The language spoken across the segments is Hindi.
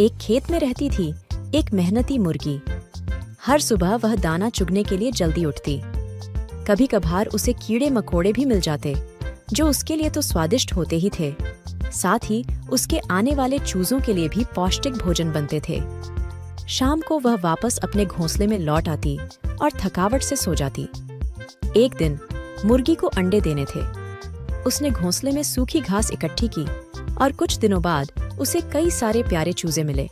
एक खेत में रहती थी एक मेहनती मुर्गी। हर सुबह वह दाना चुगने के लिए जल्दी उठती। कभी कभार उसे कीड़े मकोड़े भी मिल जाते, जो उसके लिए तो स्वादिष्ट होते ही थे, साथ ही उसके आने वाले चूजों के लिए भी पौष्टिक भोजन बनते थे। शाम को वह वापस अपने घोंसले में लौट आती और थकावट से सो जाती। एक दिन मुर्गी को अंडे देने थे। उसने घोंसले में सूखी घास इकट्ठी की और कुछ दिनों बाद उसे कई सारे प्यारे चूजे मिले।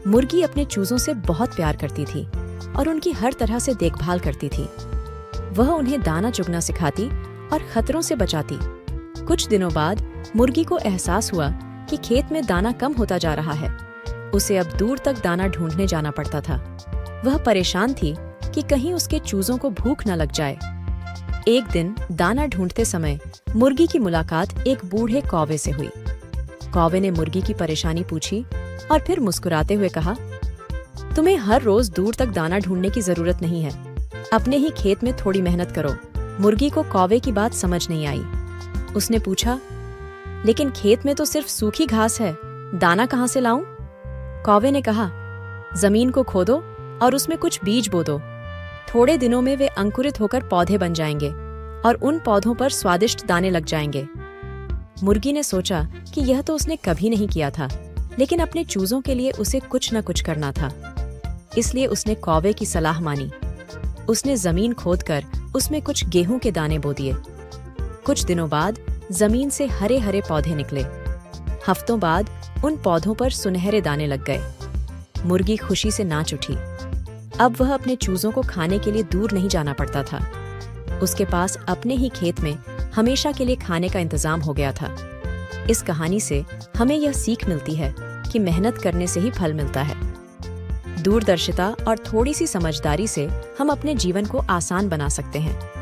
मुर्गी अपने चूजों से बहुत प्यार करती थी और उनकी हर तरह से देखभाल करती थी। वह उन्हें दाना चुगना सिखाती और खतरों से बचाती। कुछ दिनों बाद मुर्गी को एहसास हुआ कि खेत में दाना कम होता जा रहा है। उसे अब दूर तक दाना ढूंढने जाना पड़ता था। वह परेशान थी कि कहीं उसके चूजों को भूख न लग जाए। एक दिन दाना ढूंढते समय मुर्गी की मुलाकात एक बूढ़े कौवे से हुई। कौवे ने मुर्गी की परेशानी पूछी और फिर मुस्कुराते हुए कहा, तुम्हें हर रोज दूर तक दाना ढूंढने की जरूरत नहीं है। अपने ही खेत में थोड़ी मेहनत करो। मुर्गी को कौवे की बात समझ नहीं आई। उसने पूछा, लेकिन खेत में तो सिर्फ सूखी घास है, दाना कहाँ से लाऊं? कौवे ने कहा, जमीन को खोदो और उसमें कुछ बीज बो दो। थोड़े दिनों में वे अंकुरित होकर पौधे बन जाएंगे और उन पौधों पर स्वादिष्ट दाने लग जाएंगे। मुर्गी ने सोचा कि यह तो उसने कभी नहीं किया था, लेकिन अपने चूजों के लिए उसे कुछ न कुछ करना था। इसलिए उसने कौवे की सलाह मानी। उसने जमीन खोदकर उसमें कुछ गेहूं के दाने बो दिए। कुछ दिनों बाद जमीन से हरे हरे पौधे निकले। हफ्तों बाद उन पौधों पर सुनहरे दाने लग गए। मुर्गी खुशी से नाच उठी। अब वह अपने चूजों को खाने के लिए दूर नहीं जाना पड़ता था। उसके पास अपने ही खेत में हमेशा के लिए खाने का इंतजाम हो गया था। इस कहानी से हमें यह सीख मिलती है कि मेहनत करने से ही फल मिलता है। दूरदर्शिता और थोड़ी सी समझदारी से हम अपने जीवन को आसान बना सकते हैं।